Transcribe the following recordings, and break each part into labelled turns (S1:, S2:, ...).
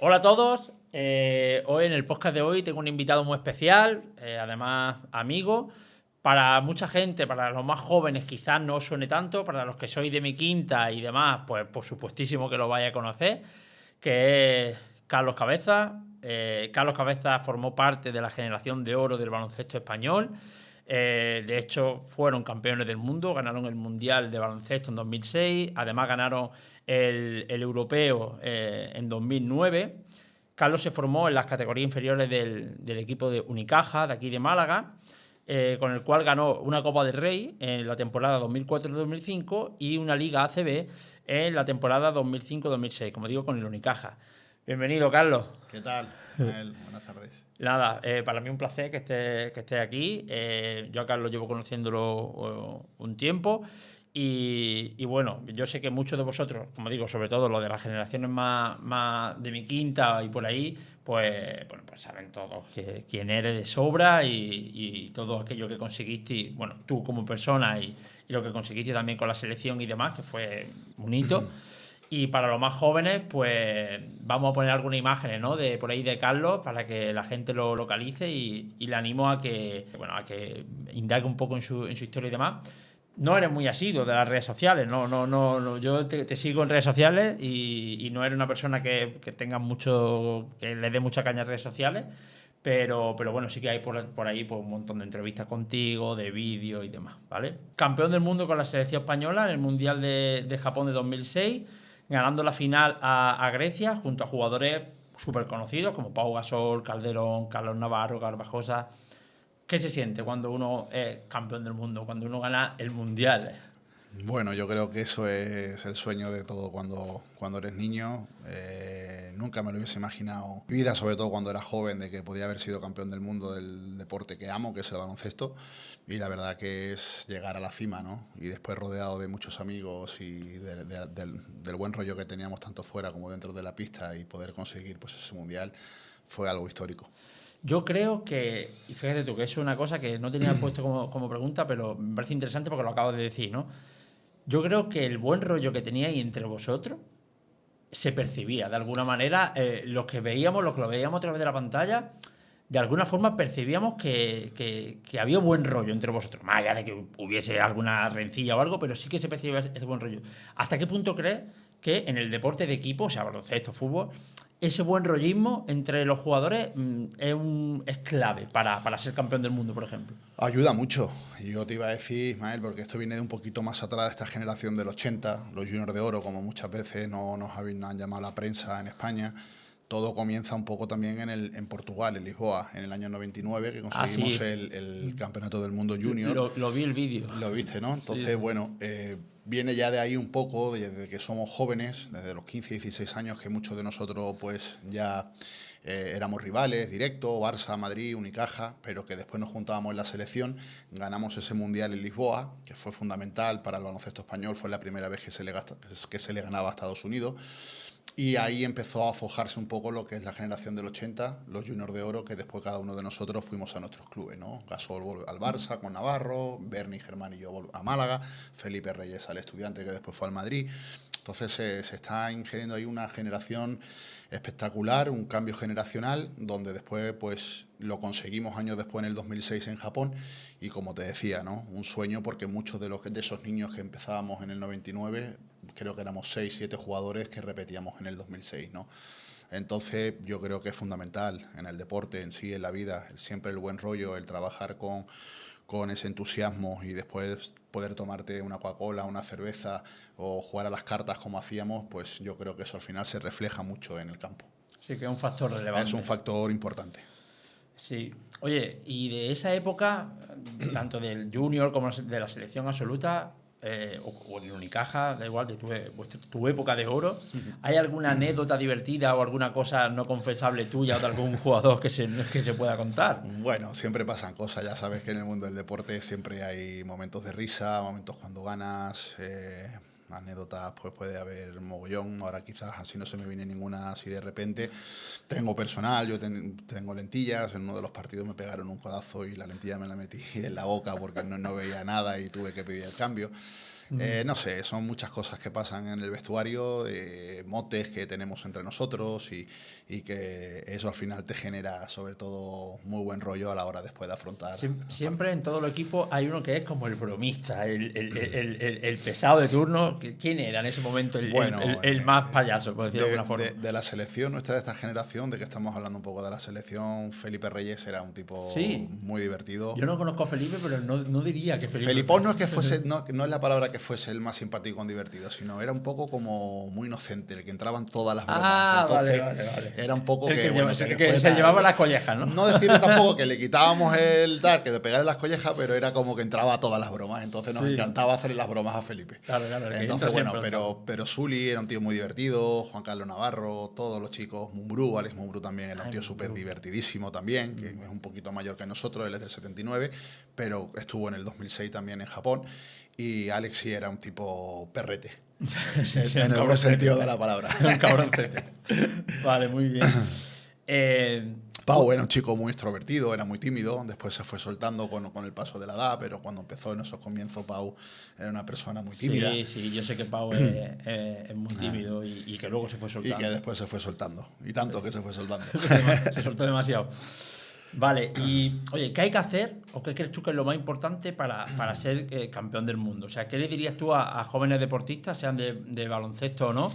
S1: Hola a todos. Hoy en el podcast de hoy tengo un invitado muy especial, además amigo. Para mucha gente, para los más jóvenes quizás no os suene tanto, para los que sois de mi quinta y demás, pues por supuestísimo que lo vais a conocer, que es Carlos Cabeza. Carlos Cabeza formó parte de la generación de oro del baloncesto español. De hecho, fueron campeones del mundo, ganaron el Mundial de Baloncesto en 2006, además ganaron el Europeo en 2009. Carlos se formó en las categorías inferiores del equipo de Unicaja, de aquí de Málaga, con el cual ganó una Copa del Rey en la temporada 2004-2005 y una Liga ACB en la temporada 2005-2006, como digo, con el Unicaja. Bienvenido, Carlos.
S2: ¿Qué tal, Mael? Buenas tardes.
S1: Nada, para mí un placer que esté aquí. Yo a Carlos llevo conociéndolo un tiempo y bueno, yo sé que muchos de vosotros, como digo, sobre todo los de las generaciones más de mi quinta y por ahí, pues, bueno, pues saben todos quién eres de sobra y todo aquello que conseguiste, bueno, tú como persona y lo que conseguiste también con la selección y demás, que fue un hito. Y para los más jóvenes, pues vamos a poner algunas imágenes, ¿no? De por ahí de Carlos para que la gente lo localice y le animo a que indague un poco en su historia y demás. No eres muy asiduo de las redes sociales, no, yo te sigo en redes sociales y no eres una persona que tenga mucho, que le dé mucha caña a redes sociales, pero bueno, sí que hay por ahí pues, un montón de entrevistas contigo, de vídeos y demás, ¿vale? Campeón del mundo con la selección española en el Mundial de Japón de 2006, ganando la final a Grecia junto a jugadores súper conocidos como Pau Gasol, Calderón, Carlos Navarro, Garbajosa. ¿Qué se siente cuando uno es campeón del mundo, cuando uno gana el Mundial?
S2: Bueno, yo creo que eso es el sueño de todo cuando eres niño. Nunca me lo hubiese imaginado. Mi vida, sobre todo cuando era joven, de que podía haber sido campeón del mundo del deporte que amo, que es el baloncesto. Y la verdad que es llegar a la cima, ¿no? Y después rodeado de muchos amigos y del buen rollo que teníamos tanto fuera como dentro de la pista y poder conseguir pues, ese mundial fue algo histórico.
S1: Yo creo que, y fíjate tú, que es una cosa que no tenía puesto como pregunta, pero me parece interesante porque lo acabo de decir, ¿no? Yo creo que el buen rollo que teníais entre vosotros se percibía de alguna manera. Los que lo veíamos a través de la pantalla, de alguna forma percibíamos que había buen rollo entre vosotros. Más allá de que hubiese alguna rencilla o algo, pero sí que se percibía ese buen rollo. ¿Hasta qué punto crees que en el deporte de equipo, o sea, baloncesto, fútbol, ese buen rollismo entre los jugadores es clave para ser campeón del mundo, por ejemplo?
S2: Ayuda mucho. Yo te iba a decir, Ismael, porque esto viene de un poquito más atrás de esta generación del 80, los juniors de oro, como muchas veces no nos han llamado la prensa en España. Todo comienza un poco también en Portugal, en Lisboa, en el año 99, que
S1: Ah,
S2: conseguimos
S1: sí,
S2: el campeonato del mundo junior.
S1: lo vi el vídeo.
S2: Lo viste, ¿no?
S1: Sí,
S2: Entonces, bueno, viene ya de ahí un poco, desde que somos jóvenes, desde los 15, 16 años, que muchos de nosotros pues ya éramos rivales directos, Barça, Madrid, Unicaja, pero que después nos juntábamos en la selección, ganamos ese mundial en Lisboa, que fue fundamental para el baloncesto español, fue la primera vez que se le ganaba a Estados Unidos. Y ahí empezó a forjarse un poco lo que es la generación del 80, los juniors de oro, que después cada uno de nosotros fuimos a nuestros clubes, ¿no? Gasol al Barça con Navarro, Berni, Germán y yo a Málaga, Felipe Reyes al Estudiante, que después fue al Madrid. Entonces se está ingeniando ahí una generación espectacular, un cambio generacional, donde después pues lo conseguimos años después en el 2006 en Japón y como te decía, ¿no? Un sueño porque muchos de esos niños que empezábamos en el 99, creo que éramos 6 7 jugadores que repetíamos en el 2006, ¿no? Entonces yo creo que es fundamental en el deporte en sí, en la vida, siempre el buen rollo, el trabajar con ese entusiasmo y después poder tomarte una Coca-Cola, una cerveza o jugar a las cartas como hacíamos, pues yo creo que eso al final se refleja mucho en el campo.
S1: Sí, que es un factor
S2: Es un
S1: relevante.
S2: factor importante.
S1: Sí. Oye, y de esa época, tanto del Junior como de la selección absoluta, o en el Unicaja, da igual, de tu época de oro, ¿hay alguna anécdota divertida o alguna cosa no confesable tuya o de algún jugador que se pueda contar?
S2: Bueno, siempre pasan cosas, ya sabes que en el mundo del deporte siempre hay momentos de risa, momentos cuando ganas, anécdotas pues puede haber mogollón, ahora quizás así no se me viene ninguna así de repente. Tengo personal, tengo lentillas, en uno de los partidos me pegaron un codazo y la lentilla me la metí en la boca porque no veía nada y tuve que pedir el cambio. No sé, son muchas cosas que pasan en el vestuario, motes que tenemos entre nosotros y que eso al final te genera sobre todo muy buen rollo a la hora después de afrontar.
S1: Siempre en todo el equipo hay uno que es como el bromista, el pesado de turno. ¿Quién era en ese momento el más payaso, por decirlo de alguna forma?
S2: De la selección nuestra, de esta generación, de que estamos hablando un poco de la selección, Felipe Reyes era un tipo muy divertido.
S1: Yo no conozco a Felipe, pero no diría que Felipe...
S2: Felipón no es que fuese, no es la palabra que fuese el más simpático o divertido, sino era un poco como muy inocente, el que entraban todas las bromas. Entonces, vale. Era un poco
S1: que se llevaba las collejas, ¿no?
S2: No decir tampoco que le quitábamos el dar, que de pegarle las collejas, pero era como que entraba a todas las bromas. Entonces nos encantaba hacerle las bromas a Felipe.
S1: Claro.
S2: Entonces, bueno, pero Zuli era un tío muy divertido, Juan Carlos Navarro, todos los chicos, Alex Mumbrú también era un tío súper divertidísimo también, que es un poquito mayor que nosotros, él es del 79, pero estuvo en el 2006 también en Japón. Y Alex sí era un tipo perrete. En el buen sentido de la palabra.
S1: Un cabroncete. Vale, muy bien.
S2: Pau era un chico muy extrovertido, era muy tímido, después se fue soltando con el paso de la edad, pero cuando empezó en esos comienzos Pau era una persona muy tímida.
S1: Sí, yo sé que Pau es muy tímido y que luego se fue soltando.
S2: Y que después se fue soltando, y tanto que se fue soltando.
S1: Se soltó demasiado. Vale, y oye, ¿qué hay que hacer o qué crees tú que es lo más importante para ser campeón del mundo? O sea, ¿qué le dirías tú a jóvenes deportistas, sean de baloncesto o no?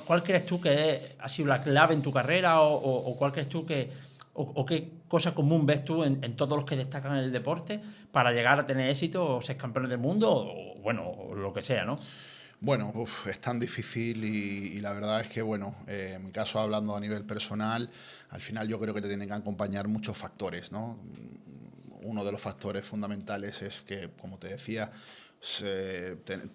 S1: ¿Cuál crees tú que ha sido la clave en tu carrera o cuál crees tú que o qué cosa común ves tú en todos los que destacan en el deporte para llegar a tener éxito o ser campeones del mundo o lo que sea, ¿no?
S2: Bueno, es tan difícil y la verdad es que, bueno, en mi caso, hablando a nivel personal, al final yo creo que te tienen que acompañar muchos factores, ¿no? Uno de los factores fundamentales es que, como te decía,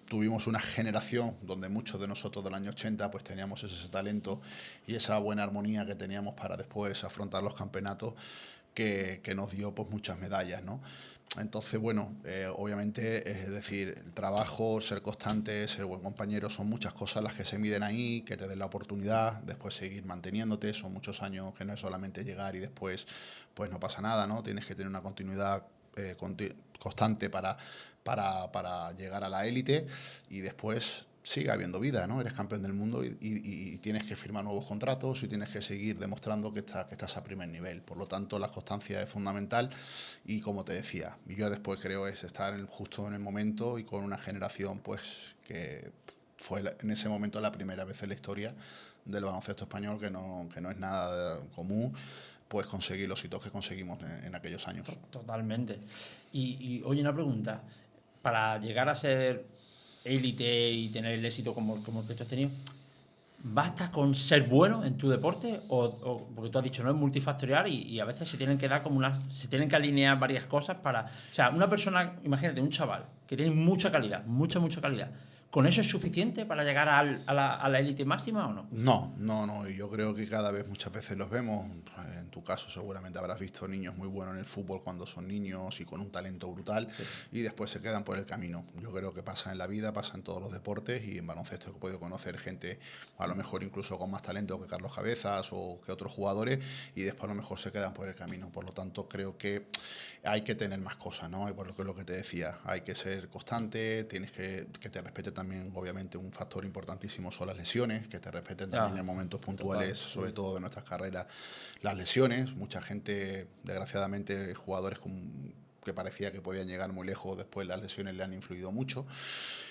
S2: tuvimos una generación donde muchos de nosotros del año 80 pues teníamos ese talento y esa buena armonía que teníamos para después afrontar los campeonatos que nos dio pues muchas medallas, ¿no? Entonces, bueno, obviamente, es decir, el trabajo, ser constante, ser buen compañero, son muchas cosas las que se miden ahí, que te den la oportunidad, después seguir manteniéndote, son muchos años que no es solamente llegar y después pues no pasa nada, ¿no? Tienes que tener una continuidad constante para llegar a la élite y después sigue habiendo vida, ¿no? Eres campeón del mundo y tienes que firmar nuevos contratos y tienes que seguir demostrando que estás a primer nivel. Por lo tanto, la constancia es fundamental y, como te decía, yo después creo es estar justo en el momento y con una generación pues que fue en ese momento la primera vez en la historia del baloncesto español, que no es nada común, pues conseguir los hitos que conseguimos en aquellos años.
S1: Totalmente. Y oye, una pregunta. Para llegar a ser élite y tener el éxito como el que tú has tenido, ¿basta con ser bueno en tu deporte? Porque tú has dicho, no es multifactorial y a veces se tienen que dar se tienen que alinear varias cosas para... O sea, una persona, imagínate, un chaval que tiene mucha calidad, mucha calidad, ¿con eso es suficiente para llegar a la élite máxima o no?
S2: No. Yo creo que cada vez, muchas veces los vemos. En tu caso seguramente habrás visto niños muy buenos en el fútbol cuando son niños y con un talento brutal, y después se quedan por el camino. Yo creo que pasa en la vida, pasa en todos los deportes, y en baloncesto he podido conocer gente a lo mejor incluso con más talento que Carlos Cabezas o que otros jugadores, y después a lo mejor se quedan por el camino. Por lo tanto, creo que hay que tener más cosas, ¿no? Y por lo que te decía, hay que ser constante, tienes que te respete también, obviamente, un factor importantísimo son las lesiones, que te respeten también en momentos puntuales, sobre todo de nuestras carreras, las lesiones. Mucha gente, desgraciadamente, jugadores que parecía que podían llegar muy lejos, después las lesiones le han influido mucho.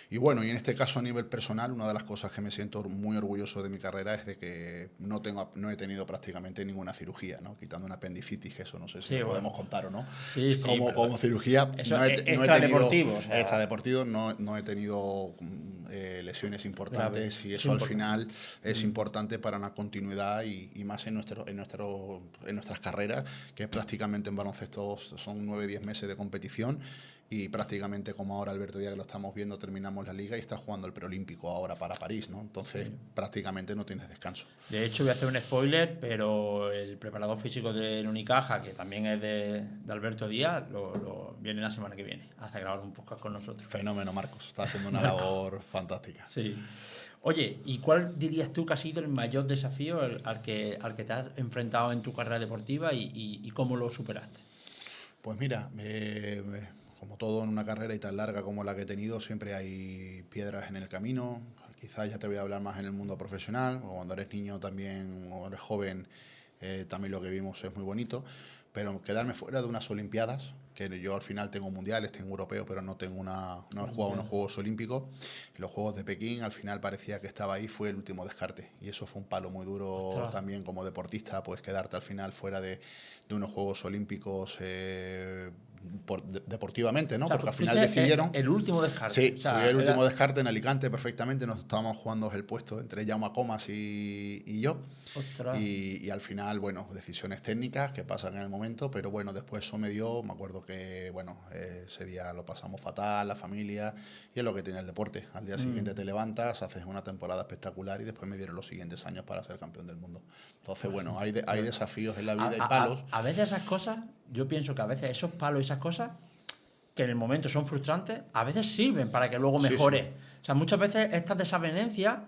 S2: Y bueno, y en este caso a nivel personal, una de las cosas que me siento muy orgulloso de mi carrera es de que no he tenido prácticamente ninguna cirugía, ¿no? Quitando una apendicitis, que eso no sé si lo podemos contar o no.
S1: Sí,
S2: como cirugía
S1: eso
S2: no he tenido
S1: extradeportivo,
S2: no he tenido lesiones importantes, y eso al final es importante para una continuidad y más en nuestras carreras, que prácticamente en baloncesto son 9-10 meses de competición. Y prácticamente, como ahora Alberto Díaz, que lo estamos viendo, terminamos la liga y está jugando el preolímpico ahora para París, ¿no? Entonces, prácticamente no tienes descanso.
S1: De hecho, voy a hacer un spoiler, pero el preparador físico del Unicaja, que también es de Alberto Díaz, viene la semana que viene a grabar un podcast con nosotros.
S2: Fenómeno, Marcos. Está haciendo una labor fantástica.
S1: Sí. Oye, ¿y cuál dirías tú que ha sido el mayor desafío al que te has enfrentado en tu carrera deportiva y cómo lo superaste?
S2: Pues mira, como todo en una carrera y tan larga como la que he tenido, siempre hay piedras en el camino. Quizás ya te voy a hablar más en el mundo profesional, o cuando eres niño también, o eres joven, también lo que vimos es muy bonito. Pero quedarme fuera de unas Olimpiadas, que yo al final tengo mundiales, tengo europeos, pero no he jugado unos Juegos Olímpicos. Los Juegos de Pekín, al final parecía que estaba ahí, fue el último descarte. Y eso fue un palo muy duro. Ostras. También como deportista, pues quedarte al final fuera de unos Juegos Olímpicos deportivamente, ¿no?
S1: O sea,
S2: porque al final decidieron...
S1: El último descarte.
S2: Sí, o sea, fui el último descarte en Alicante perfectamente. Nos estábamos jugando el puesto entre Jaume Comas y yo. Y al final, bueno, decisiones técnicas que pasan en el momento, pero bueno, después eso me acuerdo que, bueno, ese día lo pasamos fatal, la familia, y es lo que tiene el deporte. Al día siguiente te levantas, haces una temporada espectacular y después me dieron los siguientes años para ser campeón del mundo. Entonces, bueno, hay desafíos en la vida y palos.
S1: A veces esas cosas, yo pienso que a veces esos palos y esas cosas, que en el momento son frustrantes, a veces sirven para que luego mejore. Sí. O sea, muchas veces estas desavenencias,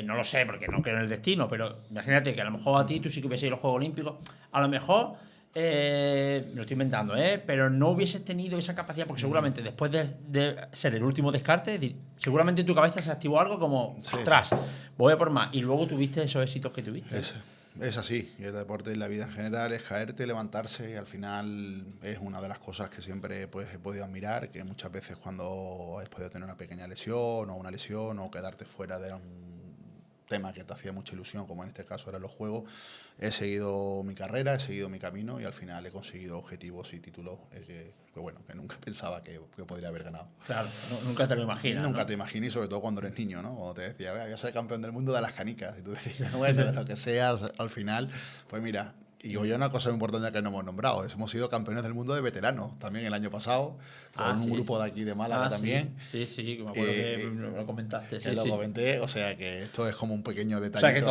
S1: no lo sé, porque no creo en el destino, pero imagínate que a lo mejor a ti tú sí que hubieses ido a los Juegos Olímpicos, a lo mejor, me lo estoy inventando, pero no hubieses tenido esa capacidad, porque seguramente después de ser el último descarte, seguramente en tu cabeza se activó algo como, ostras, voy a por más, y luego tuviste esos éxitos que tuviste.
S2: Es así, y el deporte y la vida en general es caerte, levantarse, y al final es una de las cosas que siempre pues, he podido admirar, que muchas veces cuando has podido tener una pequeña lesión o una lesión o quedarte fuera de un tema que te hacía mucha ilusión, como en este caso eran los juegos, he seguido mi carrera, he seguido mi camino y al final he conseguido objetivos y títulos que nunca pensaba que podría haber ganado.
S1: Claro, nunca te lo imaginas.
S2: Nunca te imaginas, y sobre todo cuando eres niño, ¿no? Cuando te decía, voy a ser campeón del mundo de las canicas, y tú decías, bueno, de lo que seas, al final, pues mira. Y hoy una cosa muy importante que no hemos nombrado, hemos sido campeones del mundo de veteranos también el año pasado, con un grupo de aquí de Málaga también.
S1: Sí, me acuerdo que lo comentaste.
S2: Que lo comenté, o sea que esto es como un pequeño detalle.
S1: O sea que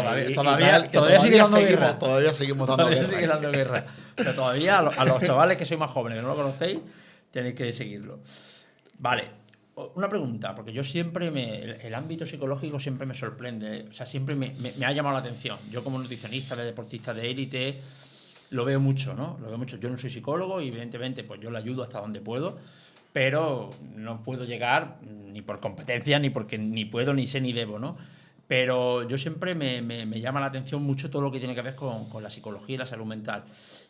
S1: todavía
S2: seguimos dando
S1: guerra. Pero todavía a los chavales que sois más jóvenes, que no lo conocéis, tenéis que seguirlo. Vale, una pregunta, porque yo siempre el ámbito psicológico siempre me sorprende, o sea, siempre me ha llamado la atención. Yo como nutricionista, de deportista de élite, lo veo mucho, ¿no? Lo veo mucho. Yo no soy psicólogo y evidentemente pues yo le ayudo hasta donde puedo, pero no puedo llegar ni por competencia, ni porque ni puedo, ni sé, ni debo, ¿no? Pero yo siempre me llama la atención mucho todo lo que tiene que ver con la psicología y la salud mental.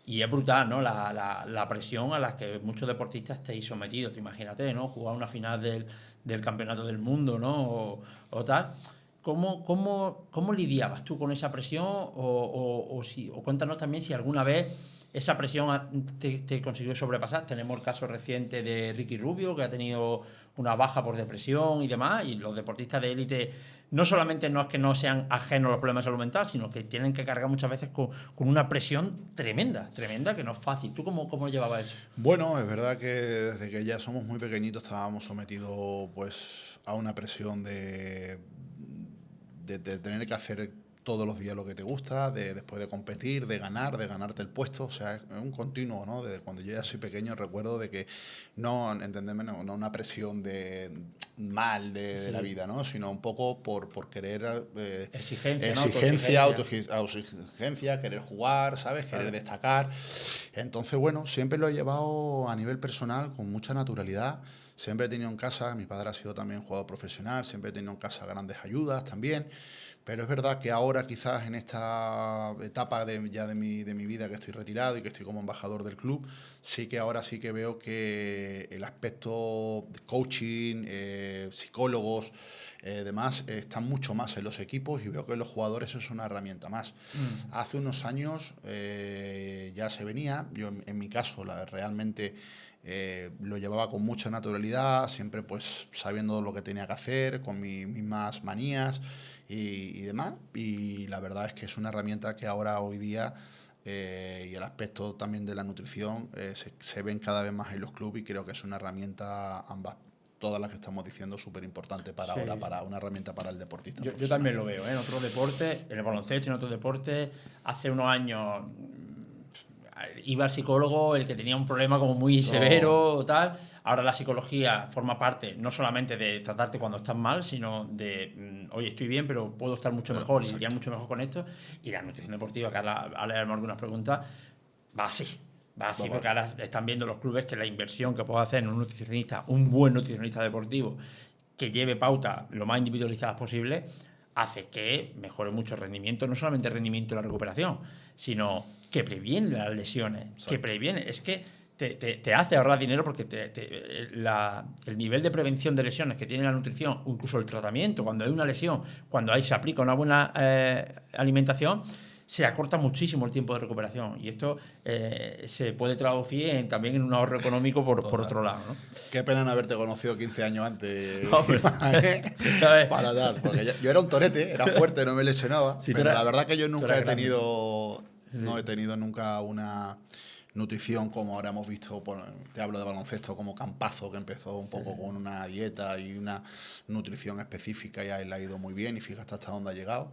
S1: Y es brutal, ¿no? La presión a la que muchos deportistas estéis sometidos. Te imagínate, ¿no? Jugar una final del campeonato del mundo, ¿no? O tal. ¿Cómo lidiabas tú con esa presión? O cuéntanos también si alguna vez esa presión te consiguió sobrepasar. Tenemos el caso reciente de Ricky Rubio, que ha tenido una baja por depresión y demás, y los deportistas de élite no solamente no es que no sean ajenos a los problemas de salud mental, sino que tienen que cargar muchas veces con una presión tremenda, que no es fácil. ¿Tú cómo llevabas eso?
S2: Bueno, es verdad que desde que ya somos muy pequeñitos estábamos sometidos pues a una presión de tener que hacer todos los días lo que te gusta, después de competir, de ganarte el puesto, o sea, es un continuo, ¿no? Desde cuando yo ya soy pequeño recuerdo de que no, entendeme, no una presión de la vida, ¿no? Sino un poco por querer
S1: exigencia,
S2: autoexigencia, querer jugar, ¿sabes? Querer destacar. Entonces, bueno, siempre lo he llevado a nivel personal con mucha naturalidad. Siempre he tenido en casa, mi padre ha sido también jugador profesional, siempre he tenido en casa grandes ayudas también. Pero es verdad que ahora quizás en esta etapa de mi vida que estoy retirado y que estoy como embajador del club, ahora sí que veo que el aspecto de coaching, psicólogos, demás, están mucho más en los equipos y veo que los jugadores es una herramienta más. Hace unos años ya se venía, yo en mi caso realmente lo llevaba con mucha naturalidad, siempre pues sabiendo lo que tenía que hacer, con mis mismas manías y demás, y la verdad es que es una herramienta que ahora hoy día y el aspecto también de la nutrición se ven cada vez más en los clubes y creo que es una herramienta ambas, todas las que estamos diciendo, súper importante para ahora, para una herramienta para el deportista.
S1: Yo también lo veo, en otros deportes, en el baloncesto y en otros deportes, hace unos años iba al psicólogo el que tenía un problema como muy severo o tal. Ahora la psicología forma parte no solamente de tratarte cuando estás mal, sino de, oye, estoy bien, pero puedo estar mucho mejor y mucho mejor con esto. Y la nutrición deportiva, que ahora haremos algunas preguntas, va así. Va así
S2: Vamos.
S1: porque ahora están viendo los clubes que la inversión que puede hacer en un nutricionista, un buen nutricionista deportivo, que lleve pauta lo más individualizadas posible, hace que mejore mucho el rendimiento, no solamente el rendimiento y la recuperación, sino que previene las lesiones,
S2: Exacto.
S1: que previene, es que te hace ahorrar dinero porque el nivel de prevención de lesiones que tiene la nutrición, o incluso el tratamiento, cuando hay una lesión, cuando ahí se aplica una buena alimentación, se acorta muchísimo el tiempo de recuperación y esto se puede traducir también en un ahorro económico por otro lado, ¿no?
S2: Qué pena no haberte conocido 15 años antes.
S1: Hombre.
S2: Para tal. Porque yo era un torete, era fuerte, no me lesionaba.
S1: Sí,
S2: pero la verdad que yo nunca he
S1: grande.
S2: tenido.
S1: Sí.
S2: No he tenido nunca una nutrición como ahora hemos visto, te hablo de baloncesto, como Campazo, que empezó un poco con una dieta y una nutrición específica y a él le ha ido muy bien y fíjate hasta dónde ha llegado.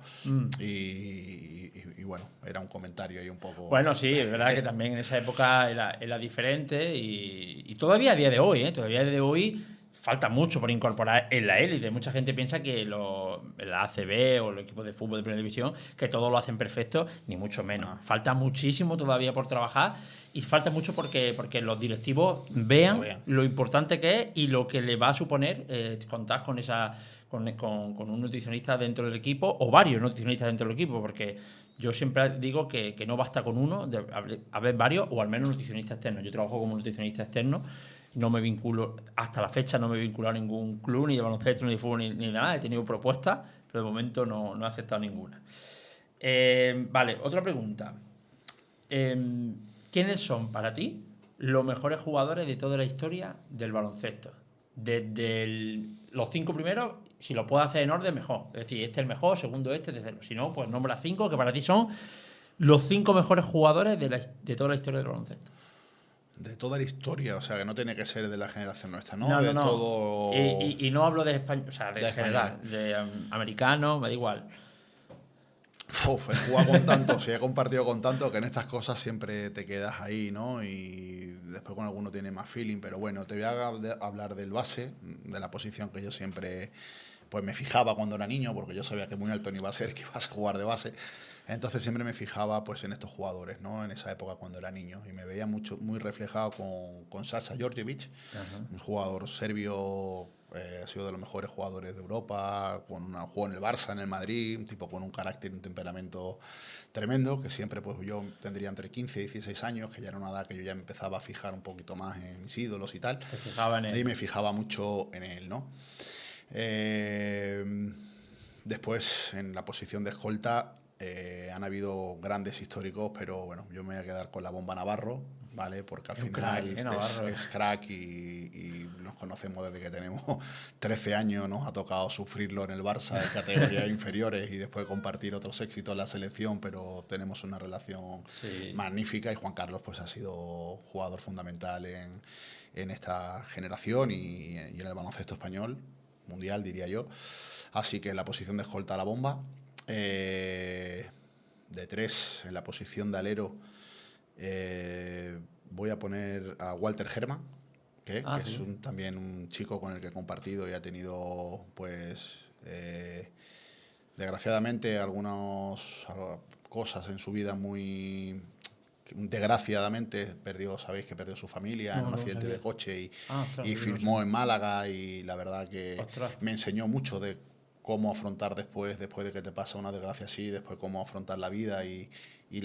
S2: Y bueno, era un comentario ahí un poco...
S1: Bueno, sí, es verdad que también en esa época era diferente y todavía a día de hoy, todavía a día de hoy falta mucho por incorporar en la élite. Mucha gente piensa que la ACB o los equipos de fútbol de primera división, que todo lo hacen perfecto, ni mucho menos. Falta muchísimo todavía por trabajar y falta mucho porque los directivos vean lo importante que es y lo que le va a suponer contar con un nutricionista dentro del equipo o varios nutricionistas dentro del equipo, porque yo siempre digo que no basta con uno, haber varios o al menos nutricionistas externos. Yo trabajo como nutricionista externo. No me vinculo, hasta la fecha no me he vinculado a ningún club, ni de baloncesto, ni de fútbol, ni de nada. He tenido propuestas, pero de momento no he aceptado ninguna. Vale, otra pregunta. ¿Quiénes son para ti los mejores jugadores de toda la historia del baloncesto? Desde los 5 primeros, si lo puedes hacer en orden, mejor. Es decir, este es el mejor, segundo este, tercero. Si no, pues nombra 5 que para ti son los 5 mejores jugadores de toda la historia del baloncesto.
S2: De toda la historia, o sea, que no tiene que ser de la generación nuestra, ¿no?
S1: No,
S2: de
S1: no.
S2: todo...
S1: Y no hablo de español, o sea, de general, de americano, me da igual.
S2: He jugado con tantos y he compartido con tantos que en estas cosas siempre te quedas ahí, ¿no? Y después con alguno tiene más feeling, pero bueno, te voy a hablar del base, de la posición que yo siempre pues me fijaba cuando era niño, porque yo sabía que muy alto no iba a ser, que ibas a jugar de base. Entonces siempre me fijaba pues en estos jugadores, ¿no? En esa época cuando era niño y me veía muy reflejado con Sasha Djordjevic, un jugador serbio, ha sido de los mejores jugadores de Europa, jugó en el Barça, en el Madrid, un tipo con un carácter y un temperamento tremendo, que siempre pues yo tendría entre 15 y 16 años, que ya era una edad que yo ya me empezaba a fijar un poquito más en mis ídolos y tal.
S1: Te fijaba en él.
S2: Y me fijaba mucho en él, ¿no? Después, en la posición de escolta, han habido grandes históricos, pero bueno, yo me voy a quedar con la Bomba Navarro, ¿vale? Porque al final es crack y nos conocemos desde que tenemos 13 años, nos ha tocado sufrirlo en el Barça en categorías inferiores y después compartir otros éxitos en la selección, pero tenemos una relación magnífica y Juan Carlos pues ha sido jugador fundamental en esta generación y en el baloncesto español, mundial diría yo. Así que en la posición de escolta la Bomba. De 3 en la posición de alero voy a poner a Walter Germa, que es también un chico con el que he compartido y ha tenido pues desgraciadamente algunas cosas en su vida muy desgraciadamente sabéis que perdió su familia en un accidente de coche y firmó en Málaga y la verdad que me enseñó mucho de cómo afrontar después de que te pasa una desgracia así, después cómo afrontar la vida y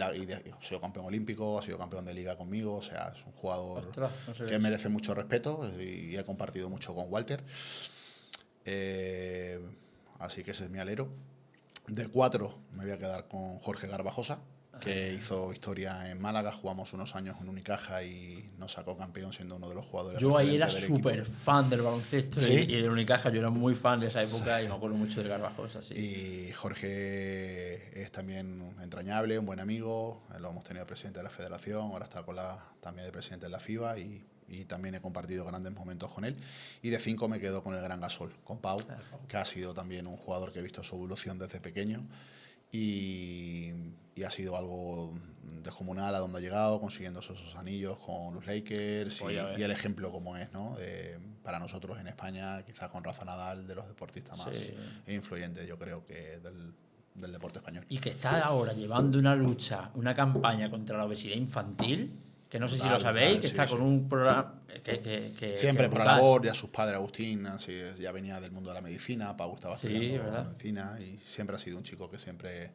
S2: ha sido campeón olímpico, ha sido campeón de liga conmigo, o sea, es un jugador que merece mucho respeto y he compartido mucho con Walter. Así que ese es mi alero. De 4 me voy a quedar con Jorge Garbajosa, que hizo historia en Málaga, jugamos unos años en Unicaja y nos sacó campeón siendo uno de los jugadores.
S1: Yo ahí era súper fan del baloncesto y del Unicaja, yo era muy fan de esa época y me acuerdo mucho del Garbajosa. Sí.
S2: Y Jorge es también entrañable, un buen amigo, lo hemos tenido presidente de la federación, ahora está también de presidente de la FIBA y también he compartido grandes momentos con él. Y de 5 me quedo con el Gran Gasol, con Pau, que ha sido también un jugador que he visto su evolución desde pequeño. Y ha sido algo descomunal a donde ha llegado, consiguiendo esos anillos con los Lakers y el ejemplo como es, ¿no? Para nosotros en España, quizás con Rafa Nadal, de los deportistas más influyentes, yo creo que del deporte español.
S1: Y que está ahora llevando una lucha, una campaña contra la obesidad infantil, que no sé si
S2: Brutal,
S1: lo sabéis,
S2: brutal,
S1: que
S2: sí,
S1: está
S2: sí.
S1: con un programa
S2: Siempre
S1: que
S2: por la
S1: brutal.
S2: labor, ya sus padres, Agustín, así, ya venía del mundo de la medicina, Pau estaba
S1: Sí,
S2: estudiando
S1: ¿verdad?
S2: medicina y siempre ha sido un chico que siempre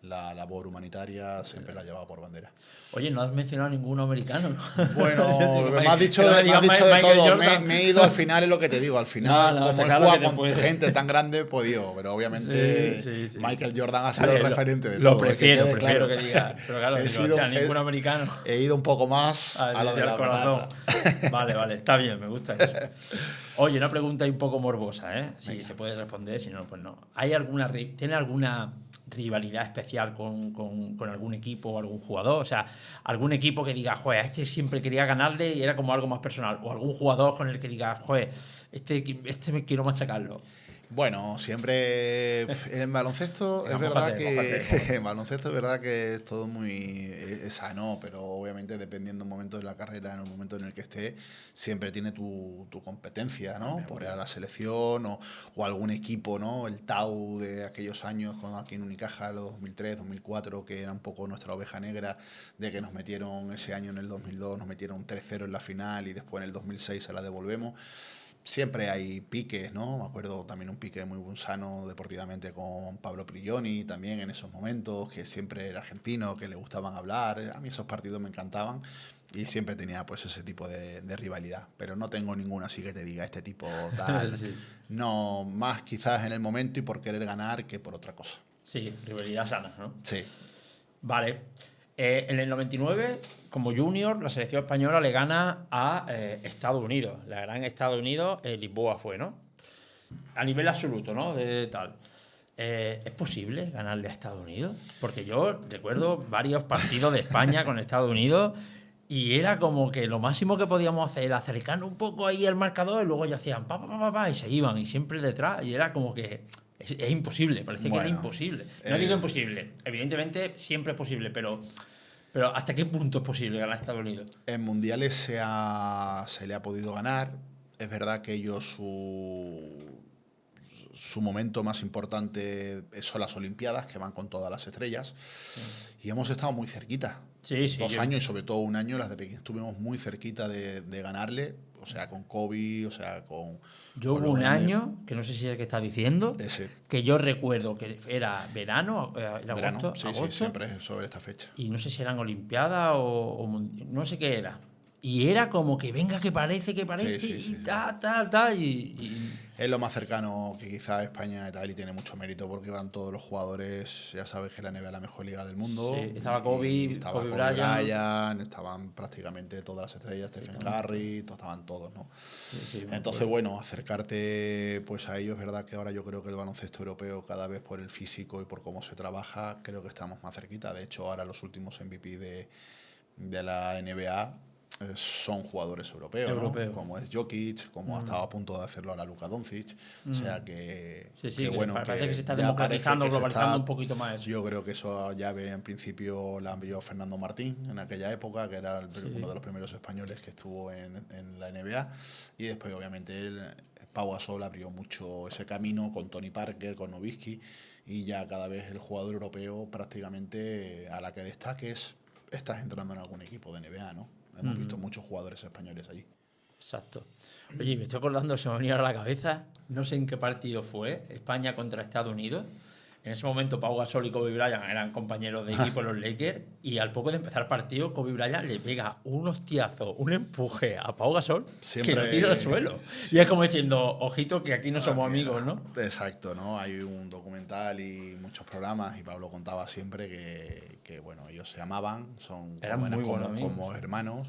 S2: la labor humanitaria siempre la ha llevado por bandera.
S1: Oye, no has mencionado ningún americano, ¿no?
S2: Bueno,
S1: Que
S2: me has dicho
S1: que no me
S2: me has
S1: digas
S2: dicho de
S1: Michael
S2: todo.
S1: Jordan.
S2: Me he ido al final, es lo que te digo. Al
S1: No,
S2: final,
S1: no,
S2: como
S1: está
S2: he
S1: claro
S2: jugado
S1: que te
S2: con
S1: puede.
S2: gente tan grande, he podido. Pero obviamente
S1: Sí, sí.
S2: Michael Jordan ha
S1: Está
S2: sido el
S1: bien,
S2: referente de
S1: lo
S2: todo.
S1: prefiero,
S2: quede
S1: prefiero
S2: claro.
S1: que diga. Pero claro,
S2: He
S1: digo, o sea,
S2: sido,
S1: ningún americano.
S2: he ido un poco más a lo de
S1: Decía el
S2: la
S1: corazón.
S2: patata.
S1: Vale, está bien, me gusta eso. Oye, una pregunta ahí un poco morbosa, ¿eh? Si
S2: Venga.
S1: se puede responder, si no, pues no. ¿Tiene alguna rivalidad especial con algún equipo o algún jugador? O sea, algún equipo que diga, joder, a este siempre quería ganarle y era como algo más personal. O algún jugador con el que diga, joder, este me quiero machacarlo.
S2: Bueno, siempre en baloncesto
S1: Venga,
S2: es verdad
S1: mójate.
S2: en baloncesto es verdad que es todo muy es sano, pero obviamente dependiendo del momento de la carrera, en el momento en el que esté, siempre tiene tu competencia, ¿no? Por ir a la selección o algún equipo, ¿no? El Tau de aquellos años con aquí en Unicaja, los 2003, 2004, que era un poco nuestra oveja negra, de que nos metieron ese año en el 2002, nos metieron 3-0 en la final y después en el 2006 se la devolvemos. Siempre hay piques, ¿no? Me acuerdo también un pique muy sano deportivamente con Pablo Prigioni también en esos momentos, que siempre era argentino, que le gustaban hablar. A mí esos partidos me encantaban y siempre tenía pues ese tipo de rivalidad. Pero no tengo ninguna así que te diga este tipo tal.
S1: Sí.
S2: No, más quizás en el momento y por querer ganar que por otra cosa.
S1: Sí, rivalidad sana, ¿no?
S2: Sí.
S1: Vale. En el 99, como junior, la selección española le gana a Estados Unidos. La gran Estados Unidos, Lisboa fue, ¿no? A nivel absoluto, ¿no? De tal. ¿Es posible ganarle a Estados Unidos? Porque yo recuerdo varios partidos de España con Estados Unidos y era como que lo máximo que podíamos hacer era acercarnos un poco ahí al marcador y luego ya hacían pa, y se iban y siempre detrás y era como que es imposible, parece que era imposible. No digo imposible, evidentemente siempre es posible, pero ¿hasta qué punto es posible ganar a Estados Unidos?
S2: En mundiales se le ha podido ganar. Es verdad que ellos su momento más importante son las Olimpiadas, que van con todas las estrellas. Y hemos estado muy cerquita.
S1: Sí,
S2: 2 años y sobre todo un año, las de Pekín, estuvimos muy cerquita de ganarle. O sea, con Kobe, o sea, con...
S1: Yo hubo un año, que no sé si es el que estás diciendo, que yo recuerdo que era verano, era agosto,
S2: sí, siempre es sobre esta fecha.
S1: Y no sé si eran Olimpiadas o no sé qué era. Y era como que venga, que parece,
S2: Sí.
S1: y
S2: Es lo más cercano que quizá España y tal, y tiene mucho mérito porque van todos los jugadores, ya sabes que la NBA es la mejor liga del mundo.
S1: Sí, estaba Kobe,
S2: estaba Kobe Bryant, estaban prácticamente todas las estrellas, Stephen Curry, estaban todos, ¿no?
S1: Sí,
S2: entonces, bueno, acercarte pues a ellos, es verdad que ahora yo creo que el baloncesto europeo, cada vez por el físico y por cómo se trabaja, creo que estamos más cerquita. De hecho, ahora los últimos MVP de la NBA son jugadores europeos, ¿no? Como es Jokic, como ha estado a punto de hacerlo ahora Luka Doncic. O sea que,
S1: que
S2: bueno,
S1: parece que se está
S2: ya
S1: democratizando,
S2: parece que
S1: globalizando un poquito más eso.
S2: Yo creo que eso ya en principio la envió Fernando Martín en aquella época, que era uno de los primeros españoles que estuvo en la NBA. Y después, obviamente, Pau Gasol abrió mucho ese camino con Tony Parker, con Nowitzki, y ya cada vez el jugador europeo prácticamente a la que destaques estás entrando en algún equipo de NBA, ¿no? Hemos visto muchos jugadores españoles allí.
S1: Exacto. Oye, me estoy acordando, se me venía a la cabeza, no sé en qué partido fue, España contra Estados Unidos. En ese momento Pau Gasol y Kobe Bryant eran compañeros de equipo en los Lakers y al poco de empezar el partido Kobe Bryant le pega un hostiazo, un empuje a Pau Gasol que lo tira al suelo. Sí. Y es como diciendo, ojito que aquí no somos amigos, ¿no?
S2: Exacto, ¿no? Hay un documental y muchos programas y Pablo contaba siempre que bueno, ellos se amaban, eran como hermanos.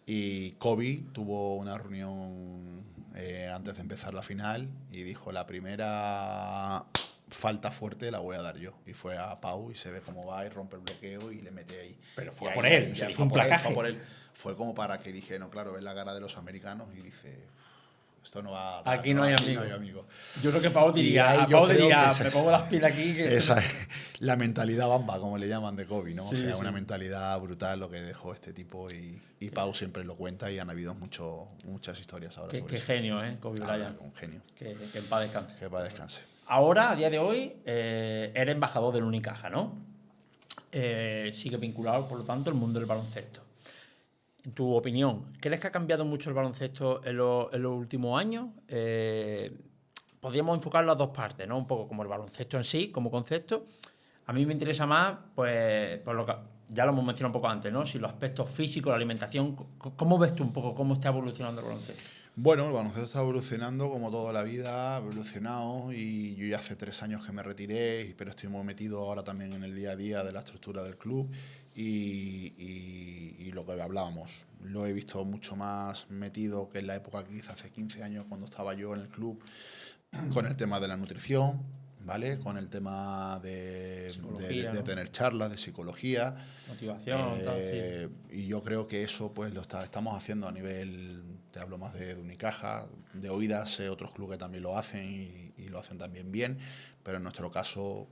S2: Y Kobe tuvo una reunión antes de empezar la final y dijo, la primera falta fuerte la voy a dar yo. Y fue a Pau y se ve cómo va y rompe el bloqueo y le mete ahí.
S1: Pero fue por él, se hizo un placaje.
S2: Fue como para que dije, no, claro, ves la cara de los americanos y dice, esto no va a
S1: dar, aquí no hay
S2: amigo.
S1: Yo creo que Pau diría, me pongo las pilas aquí.
S2: Esa es la mentalidad bamba, como le llaman de Kobe, ¿no? Sí, o sea, una mentalidad brutal lo que dejó este tipo y Pau siempre lo cuenta y han habido muchas historias ahora sobre eso.
S1: Qué genio, ¿eh? Kobe Bryant.
S2: Un genio.
S1: Que en paz descanse.
S2: Que en paz descanse.
S1: Ahora, a día de hoy, eres embajador del Unicaja, ¿no? Sigue vinculado, por lo tanto, al mundo del baloncesto. en tu opinión, ¿crees que ha cambiado mucho el baloncesto en los últimos años? Podríamos enfocarlo a dos partes, ¿no? Un poco como el baloncesto en sí, como concepto. A mí me interesa más, pues, por lo que ya lo hemos mencionado un poco antes, ¿no? Si los aspectos físicos, la alimentación, ¿cómo ves tú un poco cómo está evolucionando el baloncesto?
S2: Bueno, el baloncesto está evolucionando como toda la vida, ha evolucionado y yo ya hace 3 años que me retiré, pero estoy muy metido ahora también en el día a día de la estructura del club y lo que hablábamos, lo he visto mucho más metido que en la época que hice hace 15 años cuando estaba yo en el club, con el tema de la nutrición, ¿vale? Con el tema de
S1: ¿No?
S2: tener charlas de psicología.
S1: Motivación, tal, sí.
S2: Y yo creo que eso pues lo estamos haciendo a nivel, te hablo más de Unicaja, de oídas, sé otros clubes que también lo hacen y lo hacen también bien, pero en nuestro caso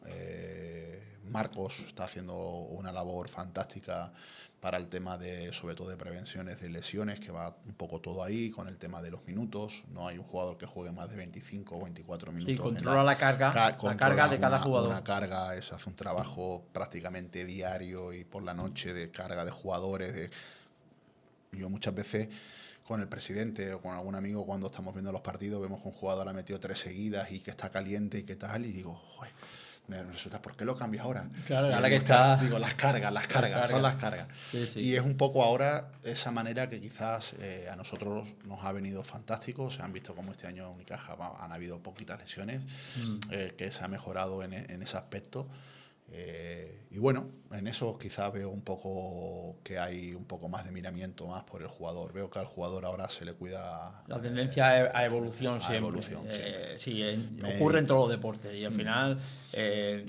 S2: Marcos está haciendo una labor fantástica para el tema de, sobre todo de prevenciones de lesiones, que va un poco todo ahí, con el tema de los minutos. No hay un jugador que juegue más de 25 o 24 minutos.
S1: Sí, controla la carga de cada jugador.
S2: Una carga, eso hace un trabajo prácticamente diario y por la noche de carga de jugadores. Yo muchas veces con el presidente o con algún amigo cuando estamos viendo los partidos vemos que un jugador ha metido 3 seguidas y que está caliente y que tal, y digo, joder, me resulta, ¿por qué lo cambio ahora?
S1: Claro, ahora que está...
S2: Digo, las cargas, son las cargas.
S1: Sí, sí.
S2: Y es un poco ahora esa manera que quizás a nosotros nos ha venido fantástico. Se han visto como este año en Unicaja han habido poquitas lesiones, que se ha mejorado en ese aspecto. Y bueno, en eso quizás veo un poco que hay un poco más de miramiento más por el jugador. Veo que al jugador ahora se le cuida...
S1: La tendencia a evolución siempre. Sí, ocurre en todos los deportes y al final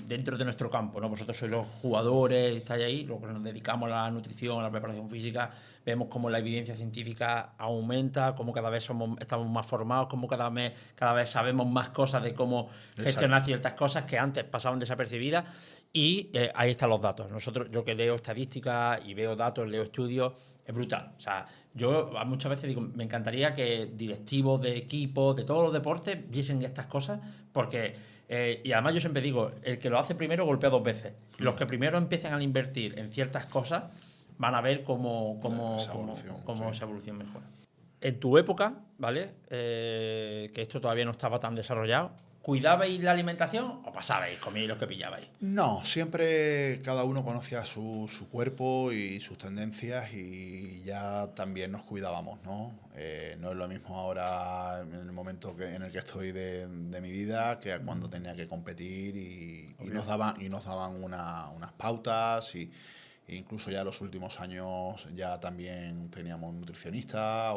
S1: dentro de nuestro campo, ¿no? Vosotros sois los jugadores, estáis ahí, los que nos dedicamos a la nutrición, a la preparación física, vemos cómo la evidencia científica aumenta, cómo cada vez estamos más formados, cómo cada vez sabemos más cosas de cómo gestionar ciertas cosas que antes pasaban desapercibidas. Y ahí están los datos. Yo que leo estadísticas y veo datos, leo estudios, es brutal. O sea, yo muchas veces digo, me encantaría que directivos de equipos, de todos los deportes, viesen estas cosas, porque, y además yo siempre digo, el que lo hace primero golpea 2 veces. Los que primero empiezan a invertir en ciertas cosas van a ver cómo esa evolución mejora. En tu época, ¿vale? Que esto todavía no estaba tan desarrollado, ¿cuidabais la alimentación o pasabais, comíais lo que pillabais?
S2: No, siempre cada uno conocía su cuerpo y sus tendencias y ya también nos cuidábamos, ¿no? No es lo mismo ahora en el momento en el que estoy de mi vida que cuando tenía que competir y nos daban unas pautas y incluso ya los últimos años ya también teníamos un nutricionista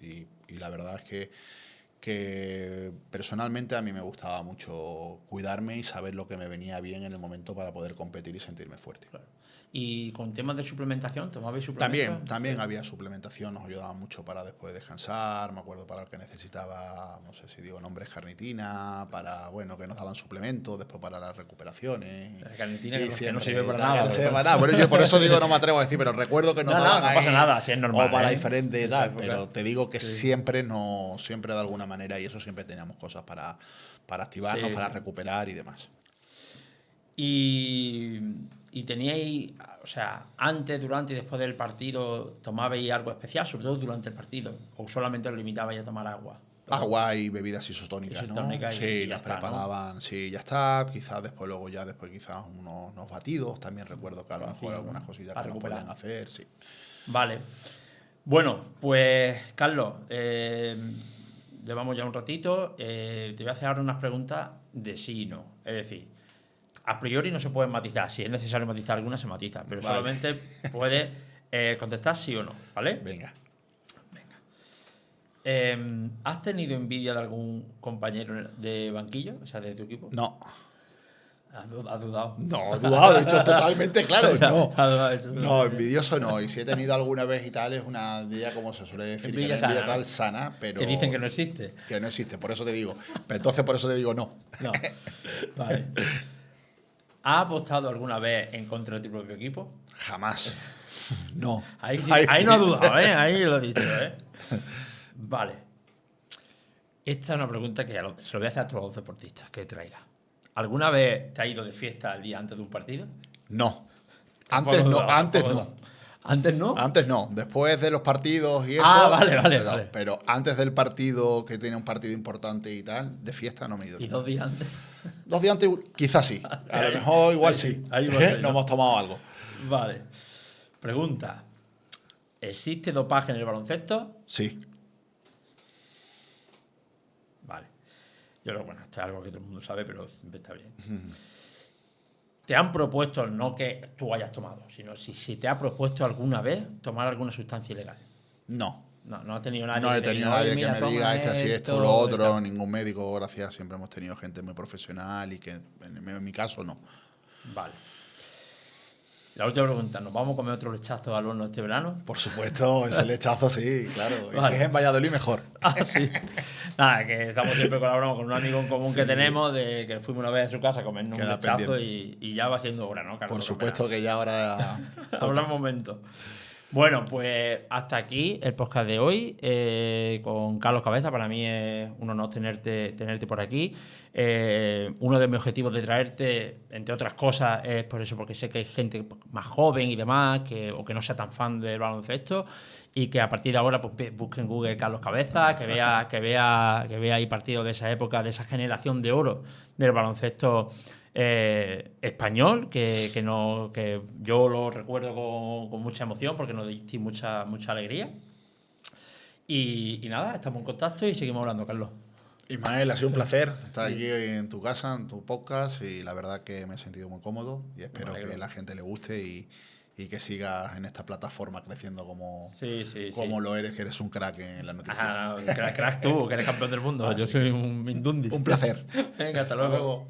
S2: y la verdad es que personalmente a mí me gustaba mucho cuidarme y saber lo que me venía bien en el momento para poder competir y sentirme fuerte. Claro.
S1: ¿Y con temas de suplementación? ¿Tomabais suplementación?
S2: También había suplementación, nos ayudaba mucho para después descansar, me acuerdo para el que necesitaba, no sé si digo nombres, carnitina, para, bueno, que nos daban suplementos, después para las recuperaciones.
S1: La carnitina que no sirve para nada.
S2: No sirve para nada, bueno, yo por eso digo no me atrevo a decir, pero recuerdo que nos daban
S1: no pasa nada, si es normal.
S2: O para diferente y tal, pero te digo que siempre de alguna manera, y eso siempre teníamos cosas para activarnos, para recuperar y demás.
S1: Y teníais, o sea, antes, durante y después del partido, ¿tomabais algo especial, sobre todo durante el partido? ¿O solamente os limitabais a tomar agua?
S2: Agua y bebidas isotónicas, ¿no? Sí, las preparaban, ¿no? Sí, ya está. Quizás después quizás unos batidos. También recuerdo que a lo mejor algunas cosillas que nos podían hacer, sí.
S1: Vale. Bueno, pues, Carlos, llevamos ya un ratito. Te voy a hacer ahora unas preguntas de sí y no. Es decir, a priori no se pueden matizar. Si es necesario matizar alguna, se matiza. Pero solamente puedes contestar sí o no, ¿vale?
S2: Venga.
S1: ¿Has tenido envidia de algún compañero de banquillo? O sea, de tu equipo.
S2: No.
S1: ¿Has dudado?
S2: No, he dudado, de hecho, totalmente claro. No, envidioso no. Y si he tenido alguna vez y tal, es una envidia, como se suele decir,
S1: envidia
S2: que envidia tal sana, pero...
S1: Que dicen que no existe.
S2: Que no existe, por eso te digo. Pero entonces, por eso te digo no.
S1: No. Vale. ¿Has apostado alguna vez en contra de tu propio equipo?
S2: Jamás. No.
S1: Ahí no ha dudado, ¿eh? Ahí lo he dicho, ¿eh? Vale. Esta es una pregunta que se lo voy a hacer a todos los deportistas que traiga. ¿Alguna vez te has ido de fiesta el día antes de un partido?
S2: No. Antes no.
S1: ¿Antes no?
S2: Antes no, después de los partidos y eso.
S1: Vale.
S2: Pero antes del partido, que tiene un partido importante y tal, de fiesta no me he ido.
S1: ¿Y 2 días antes?
S2: 2 días antes, quizás sí. A lo mejor igual sí.
S1: Ahí va a ser,
S2: Nos hemos tomado algo.
S1: Vale. Pregunta. ¿Existe dopaje en el baloncesto?
S2: Sí.
S1: Vale. Yo creo, bueno, esto es algo que todo el mundo sabe, pero siempre está bien. ¿Te han propuesto, no que tú hayas tomado, sino si te ha propuesto alguna vez tomar alguna sustancia ilegal?
S2: No.
S1: No ha tenido nadie.
S2: No he tenido nadie que me diga esto, lo otro,
S1: tal.
S2: ningún médico, gracias. Siempre hemos tenido gente muy profesional y que en mi caso no.
S1: Vale. La última pregunta, ¿nos vamos a comer otro lechazo al horno este verano?
S2: Por supuesto, ese lechazo sí, claro. Y
S1: Vale.
S2: si es en Valladolid, mejor.
S1: Sí. Nada, que estamos siempre colaborando con un amigo en común que tenemos, de que fuimos una vez a su casa a comernos un
S2: Queda
S1: lechazo y ya va siendo hora, ¿no, Carlos?
S2: Por supuesto que ya ahora
S1: Habrá un momento. Bueno, pues hasta aquí el podcast de hoy con Carlos Cabeza. Para mí es un honor tenerte por aquí. Uno de mis objetivos de traerte, entre otras cosas, es por eso, porque sé que hay gente más joven y demás, o que no sea tan fan del baloncesto, y que a partir de ahora pues, busque en Google Carlos Cabeza, que vea ahí partidos de esa época, de esa generación de oro del baloncesto español, que yo lo recuerdo con mucha emoción porque nos diste mucha alegría. Y nada, estamos en contacto y seguimos hablando, Carlos.
S2: Ismael, ha sido un placer estar aquí en tu casa, en tu podcast, y la verdad que me he sentido muy cómodo y espero que la gente le guste y que sigas en esta plataforma creciendo como lo eres, que eres un crack en la noticia.
S1: Crack tú, que eres campeón del mundo. Yo soy un Mindundi.
S2: Un placer.
S1: Venga, hasta luego.